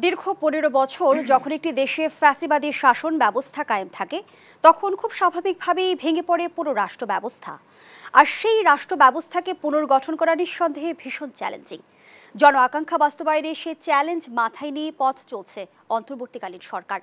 দীর্ঘ ১৫ বছর যখন একটি দেশে ফ্যাসিবাদী শাসন ব্যবস্থা কায়েম থাকে তখন খুব স্বাভাবিকভাবেই ভেঙে পড়ে পুরো রাষ্ট্র ব্যবস্থা। আর সেই রাষ্ট্র ব্যবস্থাকে পুনর্গঠন করা নিঃসন্দেহে ভীষণ চ্যালেঞ্জিং। জন আকাঙ্ক্ষা বাস্তবায়নে সেই চ্যালেঞ্জ মাথায় নিয়ে পথ চলছে অন্তর্বর্তীকালীন সরকার।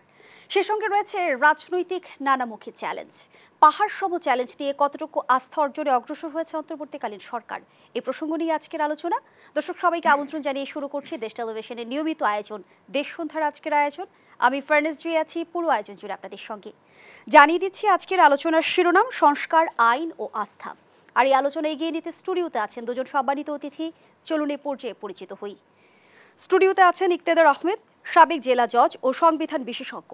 সে সঙ্গে রয়েছে রাজনৈতিক নানামুখী চ্যালেঞ্জ। পাহাড় সম চ্যালেঞ্জ নিয়ে কতটুকু আস্থা অর্জনে অগ্রসর হয়েছে অন্তর্বর্তীকালীন সরকার, এই প্রসঙ্গ নিয়ে আজকের আলোচনা। দর্শক সবাইকে আমন্ত্রণ জানিয়ে শুরু করছি দেশ টেলিভিশনের নিয়মিত আয়োজন দেশ সন্ধ্যার আজকের আয়োজন। আমি ফার্নেস জি আছি পুরো আয়োজন জুড়ে আপনাদের সঙ্গে। জানিয়ে দিচ্ছি আজকের আলোচনার শিরোনাম সংস্কার, আইন ও আস্থা। আর এই আলোচনা এগিয়ে নিতে স্টুডিওতে আছেন দুজন সম্মানিত অতিথি। চলুন এই পর্যায়ে পরিচিত হই। স্টুডিওতে আছেন ইকতেদার আহমেদ, সাবেক জেলা জজ ও সংবিধান বিশেষজ্ঞ।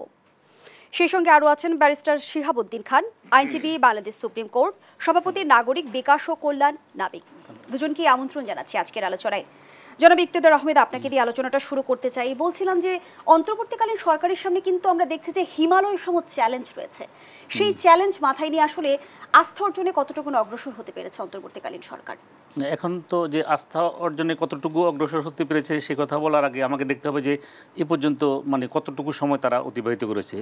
সেই সঙ্গে আরও আছেন ব্যারিস্টার শিহাবুদ্দিন খান, আইনজীবী, বাংলাদেশ সুপ্রিম কোর্ট, সভাপতি নাগরিক বিকাশ ও কল্যাণ নাবিক। দুজনকে আমন্ত্রণ জানাচ্ছি আজকের আলোচনায়। জনাব ইকতেদার আহমেদ, আপনাকে দিয়ে আলোচনাটা শুরু করতে চাই। বলছিলাম যে অন্তর্বর্তীকালীন সরকারের সামনে কিন্তু আমরা দেখছি যে হিমালয় সম চ্যালেঞ্জ রয়েছে। সেই চ্যালেঞ্জ মাথায় নিয়ে আসলে আস্থা অর্জনে কতটুকু অগ্রসর হতে পেরেছে অন্তর্বর্তীকালীন সরকার? এখন তো যে আস্থা অর্জনে কতটুকু অগ্রসর হতে পেরেছে সে কথা বলার আগে আমাকে দেখতে হবে যে এ পর্যন্ত কতটুকু সময় তারা অতিবাহিত করেছে।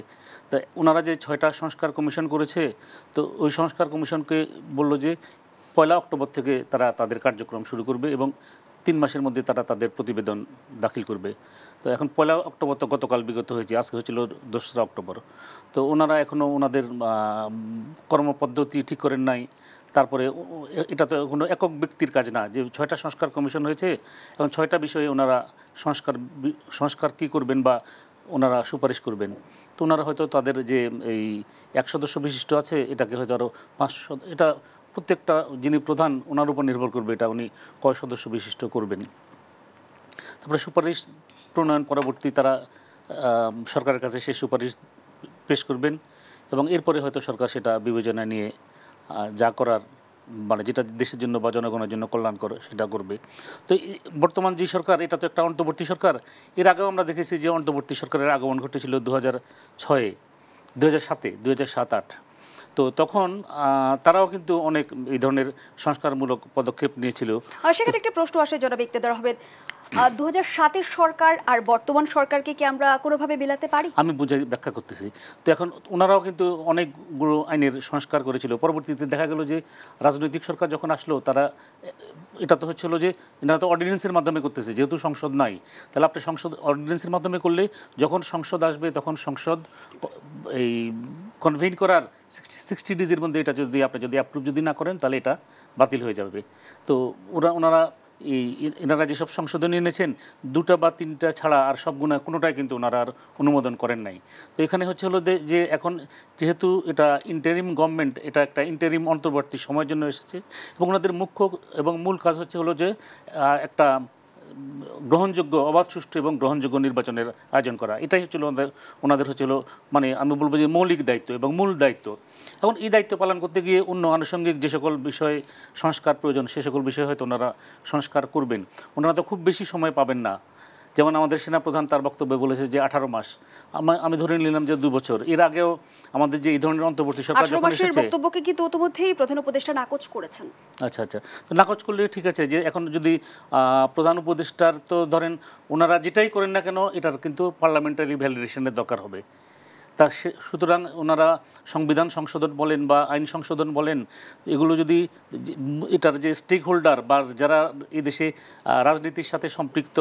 তা ওনারা যে 6টা সংস্কার কমিশন করেছে, তো ওই সংস্কার কমিশনকে বললো যে 1 অক্টোবর থেকে তারা তাদের কার্যক্রম শুরু করবে এবং 3 মাসের মধ্যে তারা তাদের প্রতিবেদন দাখিল করবে। তো এখন 1 অক্টোবর তো গতকাল বিগত হয়েছে, আজকে হচ্ছিল 2রা অক্টোবর। তো ওনারা এখনও ওনাদের কর্মপদ্ধতি ঠিক করেন নাই। তারপরে এটা তো কোনো একক ব্যক্তির কাজ না যে 6টা সংস্কার কমিশন হয়েছে, এখন 6টা বিষয়ে ওনারা সংস্কার কী করবেন বা ওনারা সুপারিশ করবেন। তো ওনারা হয়তো তাদের যে এই 1 সদস্য বিশিষ্ট আছে এটাকে হয়তো আরও 5, এটা প্রত্যেকটা যিনি প্রধান ওনার উপর নির্ভর করবে এটা উনি কয় সদস্য বিশিষ্ট করবেন। তারপরে সুপারিশ প্রণয়ন পরবর্তী তারা সরকারের কাছে সেই সুপারিশ পেশ করবেন এবং এরপরে হয়তো সরকার সেটা বিবেচনায় নিয়ে যা করার যেটা দেশের জন্য বা জনগণের জন্য কল্যাণকর সেটা করবে। তো বর্তমান যে সরকার এটা তো একটা অন্তর্বর্তী সরকার। এর আগেও আমরা দেখেছি যে অন্তর্বর্তী সরকারের আগমন ঘটেছিল 2006, 2007, 2007-08। তো তখন তারাও কিন্তু অনেক এই ধরনের সংস্কারমূলক পদক্ষেপ নিয়েছিল। সেখানে একটা প্রশ্ন আসে জনাব ইকতেদার আহমেদ, 2007-এর সরকার আর বর্তমান সরকারকে কি আমরা কোনোভাবে মেলাতে পারি? আমি ব্যাখ্যা করতেছি। তো এখন ওনারাও কিন্তু অনেকগুলো আইনের সংস্কার করেছিল। পরবর্তীতে দেখা গেল যে রাজনৈতিক সরকার যখন আসলো তারা এটা তো হচ্ছিল যে এনারা তো অর্ডিন্যান্সের মাধ্যমে করতেছে, যেহেতু সংসদ নাই তাহলে আপনি সংসদ অর্ডিন্যান্সের মাধ্যমে করলে যখন সংসদ আসবে তখন সংসদ এই কনভেন করার 60 ডেজের মধ্যে এটা আপনি যদি অ্যাপ্রুভ যদি না করেন তাহলে এটা বাতিল হয়ে যাবে। তো ওনারা এনারা যেসব সংশোধনী এনেছেন 2টা বা 3টা ছাড়া আর সবগুলো কোনোটাই কিন্তু ওনারা আর অনুমোদন করেন নাই। তো এখানে হলো যে এখন যেহেতু এটা ইন্টারিম গভর্নমেন্ট, এটা একটা ইন্টারিম অন্তর্বর্তী সময়ের জন্য এসেছে এবং ওনাদের মুখ্য এবং মূল কাজ হলো যে একটা গ্রহণযোগ্য, অবাধ, সুষ্ঠু এবং গ্রহণযোগ্য নির্বাচনের আয়োজন করা। এটাই ওনাদের আমি বলবো যে মৌলিক দায়িত্ব এবং মূল দায়িত্ব। এখন এই দায়িত্ব পালন করতে গিয়ে অন্য আনুষঙ্গিক যে সকল বিষয়ে সংস্কার প্রয়োজন সে সকল বিষয়ে হয়তো ওনারা সংস্কার করবেন। ওনারা তো খুব বেশি সময় পাবেন না। যেমন আমাদের সেনাপ্রধান তার বক্তব্যে বলেছে যে 18 মাস, আমি ধরে নিলাম যে 2 বছর। এর আগেও আমাদের যে এই ধরনের অন্তর্বর্তী সরকার যখন এসেছে বক্তব্যকে কিন্তু ইতিমধ্যেই প্রধান উপদেষ্টা নাকচ করেছেন। আচ্ছা, তো নাকচ করলে ঠিক আছে, যে এখন যদি প্রধান উপদেষ্টার তো ধরেন ওনারা যেটাই করেন না কেন এটার কিন্তু পার্লামেন্টারি ভ্যালিডেশনের দরকার হবে। তা সুতরাং ওনারা সংবিধান সংশোধন বলেন বা আইন সংশোধন বলেন, এগুলো যদি এটার যে স্টেক হোল্ডার বা যারা এই দেশে রাজনীতির সাথে সম্পৃক্ত,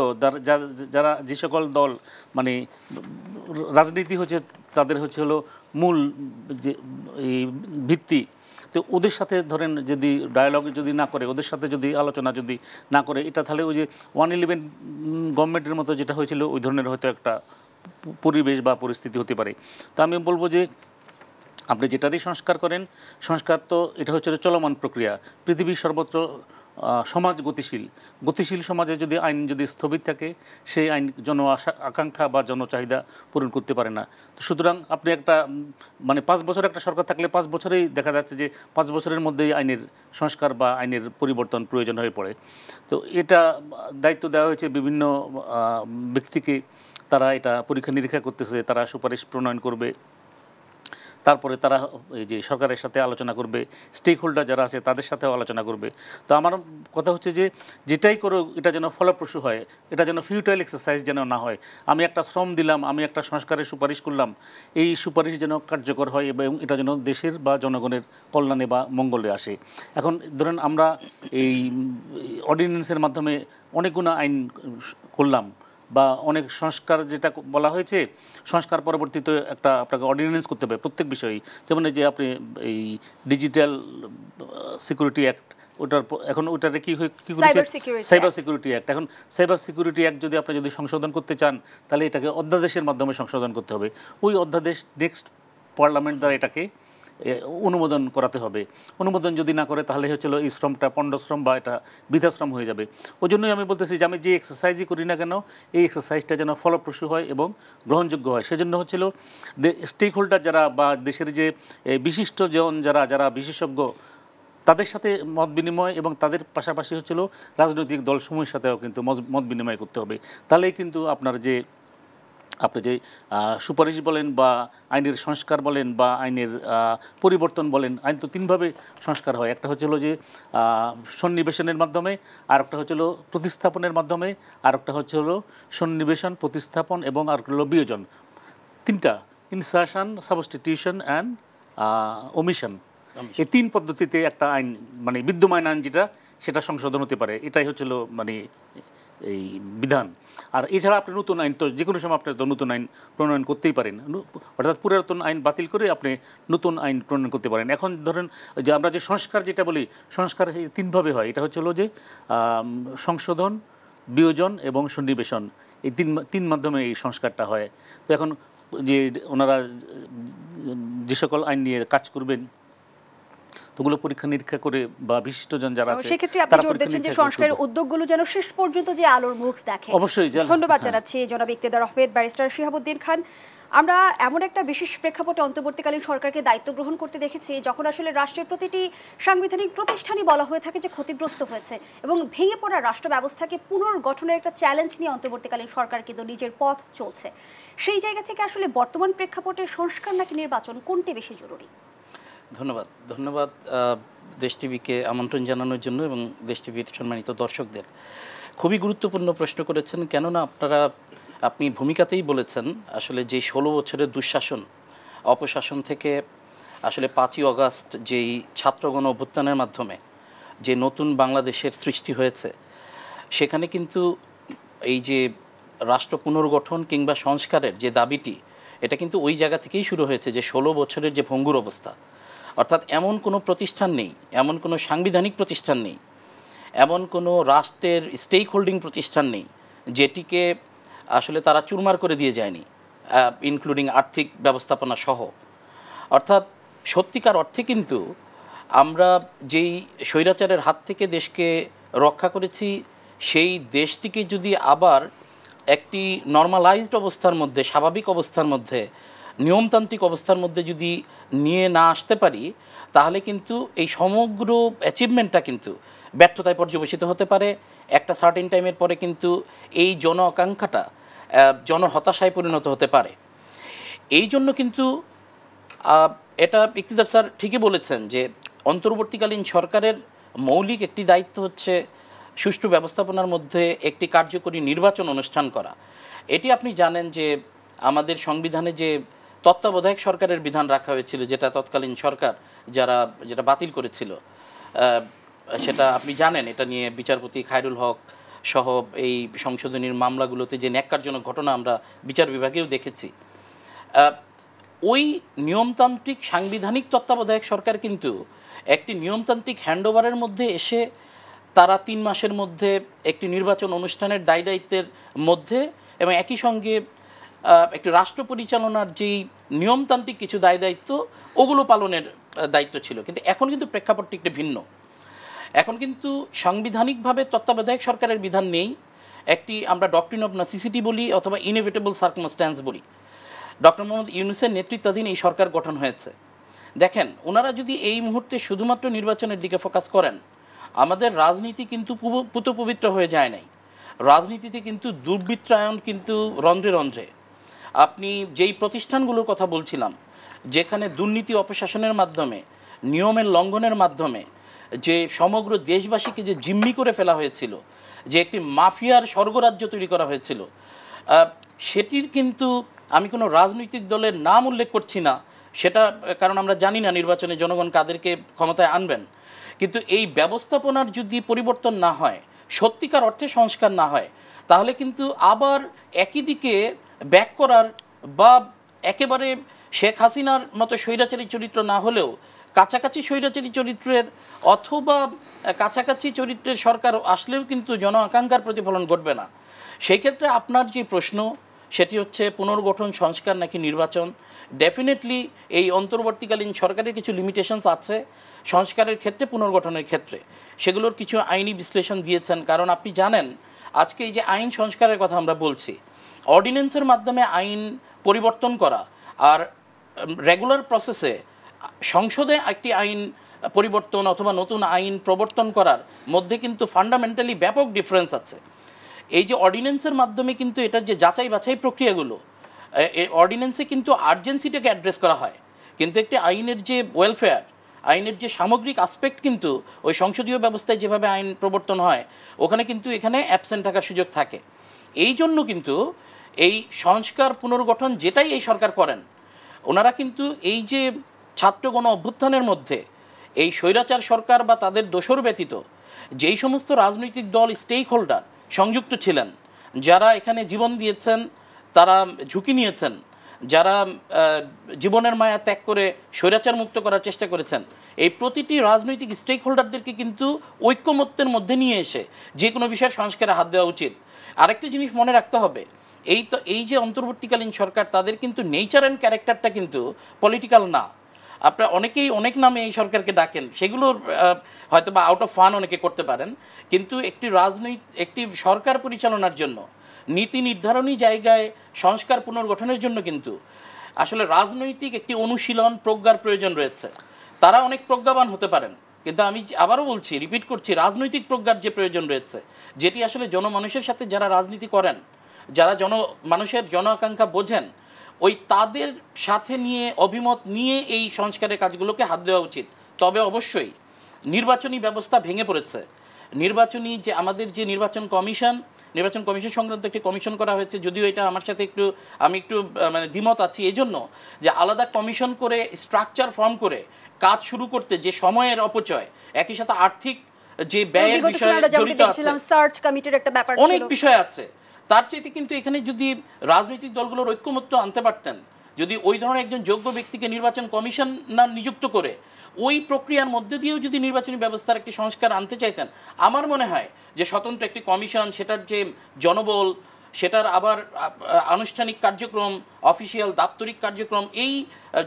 যারা যে সকল দল রাজনীতি হচ্ছে তাদের হলো মূল যে এই ভিত্তি, তো ওদের সাথে ধরেন যদি ডায়ালগ যদি না করে, ওদের সাথে যদি আলোচনা যদি না করে, এটা তাহলে ওই যে 111 গভর্নমেন্টের মতো যেটা হয়েছিল ওই ধরনের হয়তো একটা পরিবেশ বা পরিস্থিতি হতে পারে। তো আমি বলবো যে আপনি যেটারই সংস্কার করেন, সংস্কার তো এটা হচ্ছে চলমান প্রক্রিয়া। পৃথিবীর সর্বত্র সমাজ গতিশীল সমাজে যদি আইন যদি স্থবির থাকে সেই আইন আকাঙ্ক্ষা বা জনচাহিদা পূরণ করতে পারে না। তো সুতরাং আপনি একটা 5 বছর একটা সরকার থাকলে 5 বছরেই দেখা যাচ্ছে যে 5 বছরের মধ্যেই আইনের সংস্কার বা আইনের পরিবর্তন প্রয়োজন হয়ে পড়ে। তো এটা দায়িত্ব দেওয়া হয়েছে বিভিন্ন ব্যক্তিকে, তারা এটা পরীক্ষা নিরীক্ষা করতেছে, তারা সুপারিশ প্রণয়ন করবে। তারপরে তারা এই যে সরকারের সাথে আলোচনা করবে, স্টেক হোল্ডার যারা আছে তাদের সাথেও আলোচনা করবে। তো আমার কথা হচ্ছে যে যেটাই করো এটা যেন ফলপ্রসূ হয়, এটা যেন ফিউটাইল এক্সারসাইজ যেন না হয়। আমি একটা শ্রম দিলাম, আমি একটা সংস্কারের সুপারিশ করলাম, এই সুপারিশ যেন কার্যকর হয় এবং এটা যেন দেশের বা জনগণের কল্যাণে বা মঙ্গলে আসে। এখন ধরেন আমরা এই অর্ডিন্যান্সের মাধ্যমে অনেকগুলো আইন করলাম বা অনেক সংস্কার যেটা বলা হয়েছে, সংস্কার পরবর্তীতে একটা আপনাকে অর্ডিন্যান্স করতে হবে প্রত্যেক বিষয়ে। যেমন এই যে আপনি এই ডিজিটাল সিকিউরিটি অ্যাক্ট, এখন ওটারে কী করেছে, সাইবার সিকিউরিটি অ্যাক্ট। এখন সাইবার সিকিউরিটি অ্যাক্ট যদি সংশোধন করতে চান তাহলে এটাকে অধ্যাদেশের মাধ্যমে সংশোধন করতে হবে। ওই অধ্যাদেশ নেক্সট পার্লামেন্ট দ্বারা এটাকে অনুমোদন করাতে হবে। অনুমোদন যদি না করে তাহলে হচ্ছিল এই শ্রমটা পণ্ডশ্রম বা এটা বৃদ্ধাশ্রম হয়ে যাবে। ওই জন্যই আমি বলতেছি যে আমি যে এক্সারসাইজই করি না কেন এই এক্সারসাইজটা যেন ফলপ্রসূ হয় এবং গ্রহণযোগ্য হয়। সেজন্য হচ্ছিল স্টেক হোল্ডার যারা বা দেশের যে বিশিষ্ট জন যারা বিশেষজ্ঞ তাদের সাথে মত বিনিময় এবং তাদের পাশাপাশি হচ্ছিল রাজনৈতিক দলসমূহের সাথেও কিন্তু মত বিনিময় করতে হবে। তাহলেই কিন্তু আপনি যে সুপারিশ বলেন বা আইনের সংস্কার বলেন বা আইনের পরিবর্তন বলেন, আইন তো তিনভাবে সংস্কার হয়। একটা হচ্ছিল যে সন্নিবেশনের মাধ্যমে, আর একটা হচ্ছিল প্রতিস্থাপনের মাধ্যমে, আর একটা হচ্ছিল সন্নিবেশন, প্রতিস্থাপন এবং আর হলো বিয়োজন। তিনটা, ইনসারশন, সাবস্টিটিউশন অ্যান্ড ওমিশন। এই তিন পদ্ধতিতে একটা আইন মানে বিদ্যমান আইন যেটা সেটা সংশোধন হতে পারে। এটাই হচ্ছিল মানে এই বিধান। আর এছাড়া আপনি নতুন আইন তো যে কোনো সময় আপনি তো নতুন আইন প্রণয়ন করতেই পারেন, অর্থাৎ পুরাতন আইন বাতিল করে আপনি নতুন আইন প্রণয়ন করতে পারেন। এখন ধরেন যে আমরা যে সংস্কার যেটা বলি, সংস্কার তিনভাবে হয়। এটা হচ্ছিল যে সংশোধন, বিয়োজন এবং সন্নিবেশন, এই তিন মাধ্যমে এই সংস্কারটা হয়। তো এখন যে ওনারা যে সকল আইন নিয়ে কাজ করবেন তোগুলো পরীক্ষা নিরীক্ষা করে বা বিশিষ্টজন যারা আছে সেক্ষেত্রে আপনি জোর দিচ্ছেন যে সংস্কারের উদ্যোগগুলো যেন শেষ পর্যন্ত যে আলোর মুখ দেখে। অবশ্যই ধন্যবাদ জানাচ্ছি জনাব ইকতেদার আহমেদ, ব্যারিস্টার শিহাবুদ্দিন খান। আমরা এমন একটা বিশেষ প্রেক্ষাপটে অন্তর্বর্তীকালীন সরকারকে দায়িত্ব গ্রহণ করতে দেখেছি যখন আসলে রাষ্ট্রের প্রতিটি সাংবিধানিক প্রতিষ্ঠানই বলা হয়ে থাকে যে ক্ষতিগ্রস্ত হয়েছে এবং ভেঙে পড়া রাষ্ট্র ব্যবস্থাকে পুনর্গঠনের একটা চ্যালেঞ্জ নিয়ে অন্তর্বর্তীকালীন সরকার কিন্তু নিজের পথ চলছে। সেই জায়গা থেকে আসলে বর্তমান প্রেক্ষাপটে সংস্কার নাকি নির্বাচন, কোনটি বেশি জরুরি? ধন্যবাদ দেশ টিভিকে আমন্ত্রণ জানানোর জন্য এবং দেশ টিভির সম্মানিত দর্শকদের। খুবই গুরুত্বপূর্ণ প্রশ্ন করেছেন, কেননা আপনি ভূমিকাতেই বলেছেন আসলে যে 16 বছরের দুঃশাসন অপশাসন থেকে আসলে 5ই অগাস্ট যেই ছাত্রগণ অভ্যুত্থানের মাধ্যমে যে নতুন বাংলাদেশের সৃষ্টি হয়েছে, সেখানে কিন্তু এই যে রাষ্ট্র পুনর্গঠন কিংবা সংস্কারের যে দাবিটি, এটা কিন্তু ওই জায়গা থেকেই শুরু হয়েছে যে 16 বছরের যে ভঙ্গুর অবস্থা। অর্থাৎ এমন কোনো প্রতিষ্ঠান নেই, এমন কোনো সাংবিধানিক প্রতিষ্ঠান নেই, এমন কোনো রাষ্ট্রের স্টেক হোল্ডিং প্রতিষ্ঠান নেই যেটিকে আসলে তারা চুরমার করে দিয়ে যায়নি, ইনক্লুডিং আর্থিক ব্যবস্থাপনা সহ। অর্থাৎ সত্যিকার অর্থে কিন্তু আমরা যেই স্বৈরাচারের হাত থেকে দেশকে রক্ষা করেছি, সেই দেশটিকে যদি আবার একটি নর্মালাইজড অবস্থার মধ্যে, স্বাভাবিক অবস্থার মধ্যে, নিয়মতান্ত্রিক অবস্থার মধ্যে যদি নিয়ে না আসতে পারি, তাহলে কিন্তু এই সমগ্র অ্যাচিভমেন্টটা কিন্তু ব্যর্থতায় পর্যবেসিত হতে পারে। একটা সার্টেন টাইমের পরে কিন্তু এই জন আকাঙ্ক্ষাটা জনহতাশায় পরিণত হতে পারে। এই জন্য কিন্তু এটা ইকতিদার স্যার ঠিকই বলেছেন যে অন্তর্বর্তীকালীন সরকারের মৌলিক একটি দায়িত্ব হচ্ছে সুষ্ঠু ব্যবস্থাপনার মধ্যে একটি কার্যকরী নির্বাচন অনুষ্ঠান করা। এটি আপনি জানেন যে আমাদের সংবিধানে যে তত্ত্বাবধায়ক সরকারের বিধান রাখা হয়েছিল, যেটা তৎকালীন সরকার যেটা বাতিল করেছিল, সেটা আপনি জানেন। এটা নিয়ে বিচারপতি খায়রুল হক সহ এই সংশোধনীর মামলাগুলোতে যে ন্যাক্কারজনক ঘটনা আমরা বিচার বিভাগেও দেখেছি। ওই নিয়মতান্ত্রিক সাংবিধানিক তত্ত্বাবধায়ক সরকার কিন্তু একটি নিয়মতান্ত্রিক হ্যান্ডওভারের মধ্যে এসে তারা 3 মাসের মধ্যে একটি নির্বাচন অনুষ্ঠানের দায়িত্বের মধ্যে এবং একই সঙ্গে একটি রাষ্ট্র পরিচালনার যেই নিয়মতান্ত্রিক কিছু দায়িত্ব ওগুলো পালনের দায়িত্ব ছিল। কিন্তু এখন কিন্তু প্রেক্ষাপটটি একটু ভিন্ন। এখন কিন্তু সাংবিধানিকভাবে তত্ত্বাবধায়ক সরকারের বিধান নেই, একটি আমরা ডক্ট্রিন অফ নেসেসিটি বলি অথবা ইনএভিটেবল সার্কামস্ট্যান্স বলি। ডক্টর মোহাম্মদ ইউনূসের নেতৃত্বাধীন এই সরকার গঠন হয়েছে। দেখেন, ওনারা যদি এই মুহূর্তে শুধুমাত্র নির্বাচনের দিকে ফোকাস করেন, আমাদের রাজনীতি কিন্তু পুতপবিত্র হয়ে যায় নাই। রাজনীতিতে কিন্তু দুর্বৃত্তায়ন কিন্তু রন্ধ্রে রন্ধ্রে। আপনি যেই প্রতিষ্ঠানগুলোর কথা বলছিলাম, যেখানে দুর্নীতি অপশাসনের মাধ্যমে, নিয়মের লঙ্ঘনের মাধ্যমে যে সমগ্র দেশবাসীকে যে জিম্মি করে ফেলা হয়েছিল, যে একটি মাফিয়ার স্বর্গরাজ্য তৈরি করা হয়েছিল, সেটির কিন্তু আমি কোনো রাজনৈতিক দলের নাম উল্লেখ করছি না, সেটা কারণ আমরা জানি না নির্বাচনে জনগণ কাদেরকে ক্ষমতায় আনবেন, কিন্তু এই ব্যবস্থাপনার যদি পরিবর্তন না হয়, সত্যিকার অর্থে সংস্কার না হয়, তাহলে কিন্তু আবার একই দিকে ব্যাক করার বা একেবারে শেখ হাসিনার মতো স্বৈরাচারী চরিত্র না হলেও কাছাকাছি স্বৈরাচারী চরিত্রের অথবা কাছাকাছি চরিত্রের সরকার আসলেও কিন্তু জন আকাঙ্ক্ষার প্রতিফলন ঘটবে না। সেই ক্ষেত্রে আপনার যে প্রশ্ন সেটি হচ্ছে পুনর্গঠন, সংস্কার নাকি নির্বাচন। ডেফিনেটলি এই অন্তর্বর্তীকালীন সরকারের কিছু লিমিটেশনস আছে সংস্কারের ক্ষেত্রে, পুনর্গঠনের ক্ষেত্রে সেগুলোর কিছু আইনি বিশ্লেষণ দিয়েছেন। কারণ আপনি জানেন আজকে এই যে আইন সংস্কারের কথা আমরা বলছি, অর্ডিন্যান্সের মাধ্যমে আইন পরিবর্তন করা আর রেগুলার প্রসেসে সংসদে একটি আইন পরিবর্তন অথবা নতুন আইন প্রবর্তন করার মধ্যে কিন্তু ফান্ডামেন্টালি ব্যাপক ডিফারেন্স আছে। এই যে অর্ডিন্যান্সের মাধ্যমে কিন্তু এটার যে যাচাই বাছাই প্রক্রিয়াগুলো, অর্ডিন্যান্সে কিন্তু আর্জেন্সিটাকে অ্যাড্রেস করা হয়, কিন্তু একটি আইনের যে ওয়েলফেয়ার, আইনের যে সামগ্রিক আসপেক্ট কিন্তু ওই সংসদীয় ব্যবস্থায় যেভাবে আইন প্রবর্তন হয় ওখানে কিন্তু এখানে অ্যাবসেন্ট থাকার সুযোগ থাকে। এই জন্য কিন্তু এই সংস্কার পুনর্গঠন যেটাই এই সরকার করেন, ওনারা কিন্তু এই যে ছাত্র গণ অভ্যুত্থানের মধ্যে এই স্বৈরাচার সরকার বা তাদের দোসর ব্যতীত যেই সমস্ত রাজনৈতিক দল স্টেক হোল্ডার সংযুক্ত ছিলেন, যারা এখানে জীবন দিয়েছেন, তারা ঝুঁকি নিয়েছেন, যারা জীবনের মায়া ত্যাগ করে স্বৈরাচার মুক্ত করার চেষ্টা করেছেন, এই প্রতিটি রাজনৈতিক স্টেক হোল্ডারদেরকে কিন্তু ঐক্যমত্যের মধ্যে নিয়ে এসে যে কোনো বিষয়ের সংস্কারে হাত দেওয়া উচিত। আরেকটি জিনিস মনে রাখতে হবে, এই যে অন্তর্বর্তীকালীন সরকার, তাদের কিন্তু নেচার অ্যান্ড ক্যারেক্টারটা কিন্তু পলিটিক্যাল না। আপনারা অনেকেই অনেক নামে এই সরকারকে ডাকেন, সেগুলোর হয়তো বা আউট অফ ফান অনেকে করতে পারেন, কিন্তু একটি সরকার পরিচালনার জন্য, নীতি নির্ধারণী জায়গায় সংস্কার পুনর্গঠনের জন্য কিন্তু আসলে রাজনৈতিক একটি অনুশীলন, প্রজ্ঞার প্রয়োজন রয়েছে। তারা অনেক প্রজ্ঞাবান হতে পারেন, কিন্তু আমি আবারও বলছি, রিপিট করছি, রাজনৈতিক প্রজ্ঞার যে প্রয়োজন রয়েছে, যেটি আসলে জনমানুষের সাথে যারা রাজনীতি করেন, যারা মানুষের জন আকাঙ্ক্ষা বোঝেন, ওই তাদের সাথে নিয়ে অভিমত নিয়ে এই সংস্কারের কাজগুলোকে হাত দেওয়া উচিত। তবে অবশ্যই নির্বাচনী ব্যবস্থা ভেঙে পড়েছে। নির্বাচনী যে আমাদের যে নির্বাচন কমিশন সংক্রান্ত একটি কমিশন করা হয়েছে, যদিও এটা আমার সাথে আমি একটু মানে দ্বিমত আছি, এই জন্য যে আলাদা কমিশন করে স্ট্রাকচার ফর্ম করে কাজ শুরু করতে যে সময়ের অপচয়, একই সাথে আর্থিক যে ব্যয়ের বিষয়ে জড়িত আছে, সার্চ কমিটির একটা ব্যাপার ছিল, অনেক বিষয় আছে। তার চাইতে কিন্তু এখানে যদি রাজনৈতিক দলগুলোর ঐক্যমত্য আনতে পারতেন, যদি ওই ধরনের একজন যোগ্য ব্যক্তিকে নির্বাচন কমিশনার নিযুক্ত করে ওই প্রক্রিয়ার মধ্যে দিয়েও যদি নির্বাচনী ব্যবস্থার একটি সংস্কার আনতে চাইতেন, আমার মনে হয় যে স্বতন্ত্র একটি কমিশন, সেটার যে জনবল, সেটার আবার আনুষ্ঠানিক কার্যক্রম, অফিসিয়াল দাপ্তরিক কার্যক্রম, এই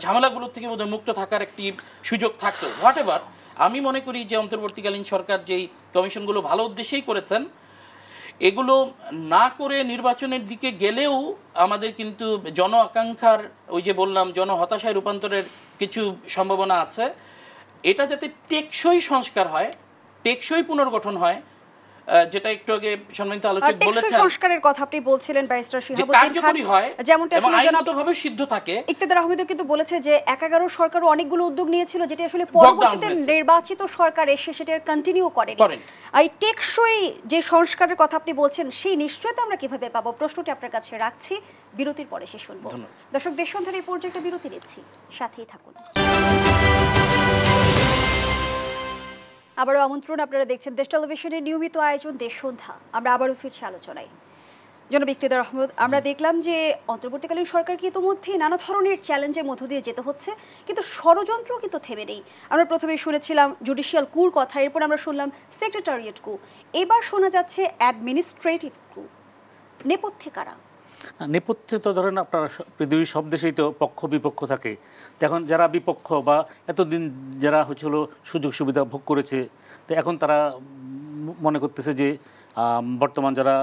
ঝামেলাগুলোর থেকে বোধহয় মুক্ত থাকার একটি সুযোগ থাকতো। হোয়াট এভার, আমি মনে করি যে অন্তর্বর্তীকালীন সরকার যেই কমিশনগুলো ভালো উদ্দেশ্যেই করেছেন, এগুলো না করে নির্বাচনের দিকে গেলেও আমাদের কিন্তু জন আকাঙ্ক্ষার, ওই যে বললাম, জন হতাশায় রূপান্তরের কিছু সম্ভাবনা আছে। এটা যাতে টেকসই সংস্কার হয়, টেকসই পুনর্গঠন হয়, যেটা একটু আগে সম্মানিত আলোচক বলেছেন, সংস্কারের কথা আপনি বলছিলেন ব্যারিস্টার শিহাবুদ্দিন খান, যেমনটা আসলে আইনগতভাবে সিদ্ধ থাকে। ইকতেদার আহমেদও কিন্তু বলেছে যে 11 সরকারও অনেকগুলো উদ্যোগ নিয়েছিল, যেটা আসলে পরবর্তীতে নির্বাচিত সরকার এসে সেটা কন্টিনিউ করেনি। এই টেকসই যে সংস্কারের কথা আপনি বলছেন, সেই নিশ্চয়তা আমরা কিভাবে পাবো? প্রশ্নটি আপনার কাছে রাখছি, বিরতির পরে শেষ শুনবো। দর্শক, দেশ সন্ধ্যার এই পর্যায়ে বিরতি নিচ্ছি, সাথেই থাকুন। আবারও আমন্ত্রণ, আপনারা দেখছেন দেশ টেলিভিশনের নিয়মিত আয়োজন দেশ সন্ধ্যা। আমরা আবারও ফিরছি আলোচনায়। জনাব ইকতেদার আহমেদ, আমরা দেখলাম যে অন্তর্বর্তীকালীন সরকারকে ইতিমধ্যে নানা ধরনের চ্যালেঞ্জের মধ্য দিয়ে যেতে হচ্ছে, কিন্তু ষড়যন্ত্র কিন্তু থেমে নেই। আমরা প্রথমে শুনেছিলাম জুডিশিয়াল কুর কথা, এরপর আমরা শুনলাম সেক্রেটারিয়েট কু, এবার শোনা যাচ্ছে অ্যাডমিনিস্ট্রেটিভ কু। নেপথ্যে কারা? নেপথ্যে তো ধরেন আপনার পৃথিবীর সব দেশেই তো পক্ষ বিপক্ষ থাকে। এখন যারা বিপক্ষ বা এতদিন যারা হচ্ছিল সুযোগ সুবিধা ভোগ করেছে, তো এখন তারা মনে করতেছে যে বর্তমান যারা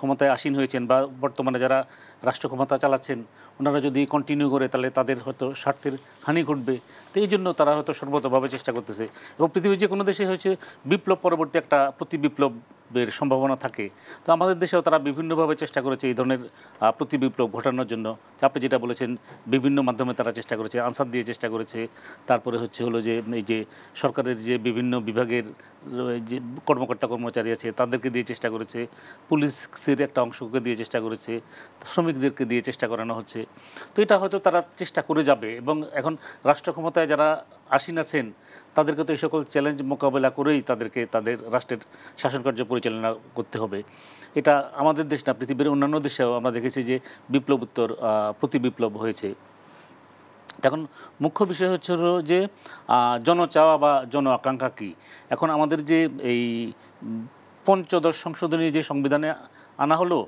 ক্ষমতায় আসীন হয়েছেন বা বর্তমানে যারা রাষ্ট্র ক্ষমতা চালাচ্ছেন ওনারা যদি কন্টিনিউ করে তাহলে তাদের হয়তো স্বার্থের হানি ঘটবে। তো এই জন্য তারা হয়তো সর্বতভাবে চেষ্টা করতেছে এবং পৃথিবীর যে কোনো দেশে হয়েছে বিপ্লব পরবর্তী একটা প্রতি বিপ্লবের সম্ভাবনা থাকে। তো আমাদের দেশেও তারা বিভিন্নভাবে চেষ্টা করেছে এই ধরনের প্রতি বিপ্লব ঘটানোর জন্য। আপনি যেটা বলেছেন বিভিন্ন মাধ্যমে তারা চেষ্টা করেছে, আনসার দিয়ে চেষ্টা করেছে, তারপরে হলো যে এই যে সরকারের যে বিভিন্ন বিভাগের যে কর্মকর্তা কর্মচারী আছে তাদেরকে দিয়ে চেষ্টা করেছে, পুলিশের একটা অংশকে দিয়ে চেষ্টা করেছে, শ্রমিকদেরকে দিয়ে চেষ্টা করানো হচ্ছে। তো এটা হয়তো তারা চেষ্টা করে যাবে এবং এখন রাষ্ট্র ক্ষমতায় যারা আসীন আছেন তাদেরকে তো এই সকল চ্যালেঞ্জ মোকাবেলা করেই তাদেরকে তাদের রাষ্ট্রের শাসনকার্য পরিচালনা করতে হবে। এটা আমাদের দেশ না, পৃথিবীর অন্যান্য দেশেও আমরা দেখেছি যে বিপ্লবোত্তর প্রতি বিপ্লব হয়েছে। এখন মুখ্য বিষয় হলো যে জনচাওয়া বা জন আকাঙ্ক্ষা কী। এখন আমাদের যে এই পঞ্চদশ সংশোধনী যে সংবিধানে আনা হলো,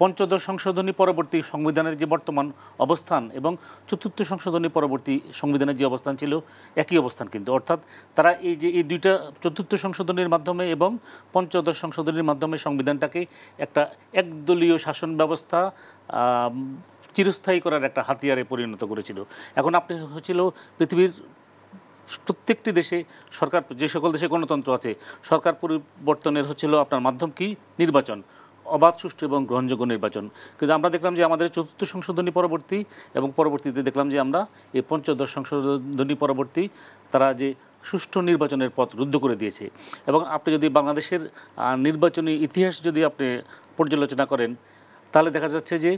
পঞ্চদশ সংশোধনী পরবর্তী সংবিধানের যে বর্তমান অবস্থান এবং চতুর্থ সংশোধনী পরবর্তী সংবিধানের যে অবস্থান ছিল একই অবস্থান কিন্তু, অর্থাৎ তারা এই যে এই দুইটা চতুর্থ সংশোধনীর মাধ্যমে এবং পঞ্চদশ সংশোধনীর মাধ্যমে সংবিধানটাকে একটা একদলীয় শাসন ব্যবস্থা চিরস্থায়ী করার একটা হাতিয়ারে পরিণত করেছিল। এখন আপনি হচ্ছিল পৃথিবীর প্রত্যেকটি দেশে সরকার, যে সকল দেশে গণতন্ত্র আছে, সরকার পরিবর্তনের হচ্ছিল আপনার মাধ্যম কি নির্বাচন, অবাধ সুষ্ঠু এবং গ্রহণযোগ্য নির্বাচন। কিন্তু আমরা দেখলাম যে আমাদের চতুর্থ সংশোধনী পরবর্তী এবং পরবর্তীতে দেখলাম যে আমরা এই পঞ্চদশ সংশোধনী পরবর্তী তারা যে সুষ্ঠু নির্বাচনের পথ রুদ্ধ করে দিয়েছে। এবং আপনি যদি বাংলাদেশের নির্বাচনী ইতিহাস যদি আপনি পর্যালোচনা করেন তাহলে দেখা যাচ্ছে যে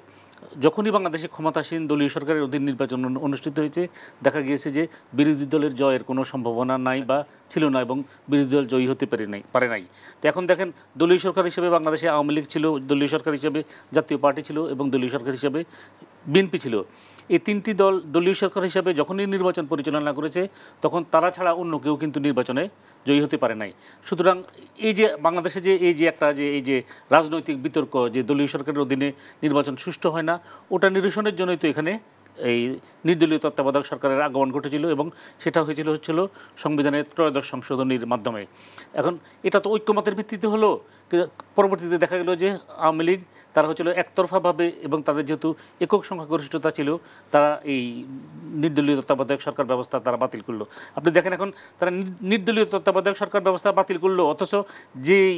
যখনই বাংলাদেশে ক্ষমতাসীন দলীয় সরকারের অধীন নির্বাচন অনুষ্ঠিত হয়েছে দেখা গিয়েছে যে বিরোধী দলের জয়ের কোনো সম্ভাবনা নাই বা ছিল না এবং বিরোধী দল জয়ী হতে পারে নাই। তো এখন দেখেন দলীয় সরকার হিসেবে বাংলাদেশে আওয়ামী লীগ ছিল, দলীয় সরকার হিসেবে জাতীয় পার্টি ছিল এবং দলীয় সরকার হিসেবে বিএনপি ছিল। এই তিনটি দল দলীয় সরকার হিসেবে যখনই নির্বাচন পরিচালনা করেছে তখন তারা ছাড়া অন্য কেউ কিন্তু নির্বাচনে জয়ী হতে পারে নাই। সুতরাং এই যে বাংলাদেশে যে এই যে একটা যে এই যে রাজনৈতিক বিতর্ক যে দলীয় সরকারের অধীনে নির্বাচন সুষ্ঠু হয় না, ওটা নিরসনের জন্যই তো এখানে এই নির্দলীয় তত্ত্বাবধায়ক সরকারের আগমন ঘটেছিল এবং সেটা হচ্ছিল সংবিধানের ত্রয়োদশ সংশোধনীর মাধ্যমে। এখন এটা তো ঐক্যমতের ভিত্তিতে হলো, পরবর্তীতে দেখা গেল যে আওয়ামী লীগ তারা হচ্ছিল একতরফাভাবে এবং তাদের যেহেতু একক সংখ্যাগরিষ্ঠতা ছিল তারা এই নির্দলীয় তত্ত্বাবধায়ক সরকার ব্যবস্থা তারা বাতিল করলো। আপনি দেখেন এখন তারা নির্দলীয় তত্ত্বাবধায়ক সরকার ব্যবস্থা বাতিল করলো, অথচ যেই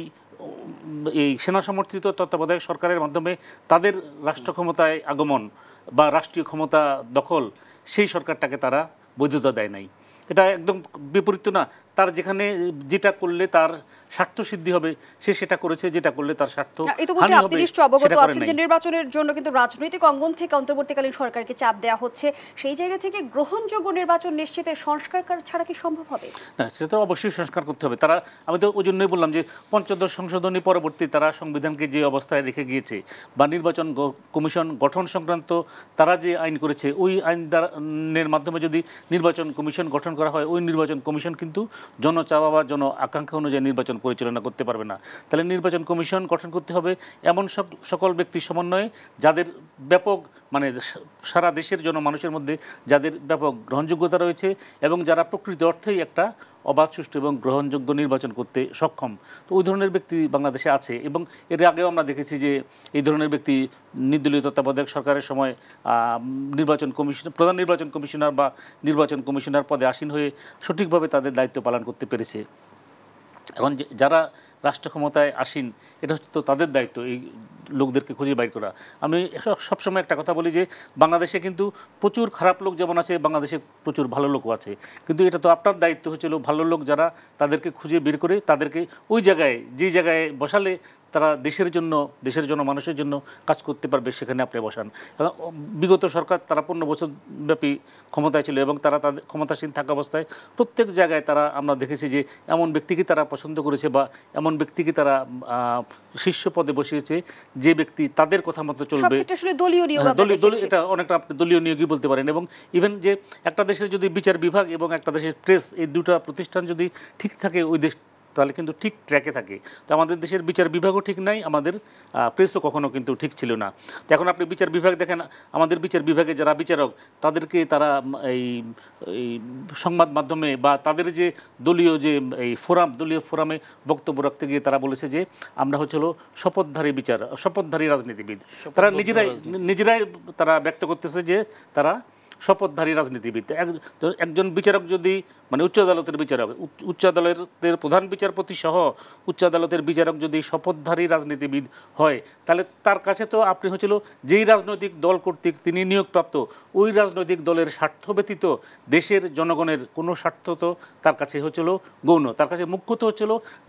এই সেনা সমর্থিত তত্ত্বাবধায়ক সরকারের মাধ্যমে তাদের রাষ্ট্র ক্ষমতায় আগমন বা রাষ্ট্রীয় ক্ষমতা দখল, সেই সরকারটাকে তারা বৈধতা দেয় নাই। এটা একদম বিপরীত না, তার যেখানে যেটা করলে তার স্বার্থ সিদ্ধি হবে সে সেটা করেছে, যেটা করলে তার স্বার্থ হানি হবে অবগত আছেন যে নির্বাচনের জন্য কিন্তু রাজনৈতিক অঙ্গন থেকে অন্তর্বর্তীকালীন সরকারকে চাপ দেওয়া হচ্ছে, সেই জায়গা থেকে গ্রহণযোগ্য নির্বাচন নিশ্চিতের সংস্কার ছাড়া কি সম্ভব হবে? না, সেটা তো অবশ্যই সংস্কার করতে হবে। তারা, আমি তো ওই জন্যই বললাম যে পঞ্চদশ সংশোধনী পরবর্তী তারা সংবিধানকে যে অবস্থায় রেখে গিয়েছে বা নির্বাচন কমিশন গঠন সংক্রান্ত তারা যে আইন করেছে ওই আইনের মাধ্যমে যদি নির্বাচন কমিশন গঠন করা হয়, ওই নির্বাচন কমিশন কিন্তু জনচাওয়া বা জন আকাঙ্ক্ষা অনুযায়ী নির্বাচন পরিচালনা করতে পারবে না। তাহলে নির্বাচন কমিশন গঠন করতে হবে এমন সকল ব্যক্তির সমন্বয়ে যাদের ব্যাপক মানে সারা দেশের জনমানুষের মধ্যে যাদের ব্যাপক গ্রহণযোগ্যতা রয়েছে এবং যারা প্রকৃত অর্থেই একটা অবাধ সুষ্ঠু এবং গ্রহণযোগ্য নির্বাচন করতে সক্ষম। তো ওই ধরনের ব্যক্তি বাংলাদেশে আছে এবং এর আগেও আমরা দেখেছি যে এই ধরনের ব্যক্তি নির্দলীয় তত্ত্বাবধায়ক সরকারের সময় নির্বাচন কমিশন, প্রধান নির্বাচন কমিশনার বা নির্বাচন কমিশনার পদে আসীন হয়ে সঠিকভাবে তাদের দায়িত্ব পালন করতে পেরেছে। এখন যারা রাষ্ট্র ক্ষমতায় আসীন এটা হচ্ছে তো তাদের দায়িত্ব এই লোকদেরকে খুঁজে বাইর করা। আমি সবসময় একটা কথা বলি যে বাংলাদেশে কিন্তু প্রচুর খারাপ লোক যেমন আছে, বাংলাদেশে প্রচুর ভালো লোকও আছে, কিন্তু এটা তো আপনার দায়িত্ব হচ্ছিল ভালো লোক যারা তাদেরকে খুঁজে বের করে তাদেরকে ওই জায়গায় যে জায়গায় বসালে তারা দেশের জন্য মানুষের জন্য কাজ করতে পারবে সেখানে আপনি বসান। বিগত সরকার তারা 15 বছর ব্যাপী ক্ষমতায় ছিল এবং তারা তাদের ক্ষমতাসীন থাকা অবস্থায় প্রত্যেক জায়গায় তারা আমরা দেখেছি যে এমন ব্যক্তিকে তারা পছন্দ করেছে বা এমন ব্যক্তিকে তারা শীর্ষ পদে বসিয়েছে যে ব্যক্তি তাদের কথা মতো চলবে। এটা অনেকটা আপনি দলীয় নিয়োগই বলতে পারেন। এবং ইভেন যে একটা দেশের যদি বিচার বিভাগ এবং একটা দেশের প্রেস এই দুটা প্রতিষ্ঠান যদি ঠিক থাকে ওই দেশ তাহলে কিন্তু ঠিক ট্র্যাকে থাকে। তো আমাদের দেশের বিচার বিভাগও ঠিক নাই, আমাদের প্রেসও কখনো কিন্তু ঠিক ছিল না। তো এখন আপনি বিচার বিভাগ দেখেন, আমাদের বিচার বিভাগে যারা বিচারক তাদেরকে তারা এই সংবাদ মাধ্যমে বা তাদের যে দলীয় যে এই দলীয় ফোরামে বক্তব্য রাখতে গিয়ে তারা বলেছে যে আমরা হলো শপথধারী রাজনীতিবিদ। তারা নিজেরাই তারা ব্যক্ত করতেছে যে তারা শপথধারী রাজনীতিবিদ। একজন বিচারক যদি মানে উচ্চ আদালতের বিচারক, উচ্চ আদালতের প্রধান বিচারপতি সহ উচ্চ আদালতের বিচারক যদি শপথধারী রাজনীতিবিদ হয়, তাহলে তার কাছে তো আপনি যেই রাজনৈতিক দল কর্তৃক তিনি নিয়োগপ্রাপ্ত ওই রাজনৈতিক দলের স্বার্থ ব্যতীত দেশের জনগণের কোনো স্বার্থ তো তার কাছে গৌণ। তার কাছে মুখ্য তো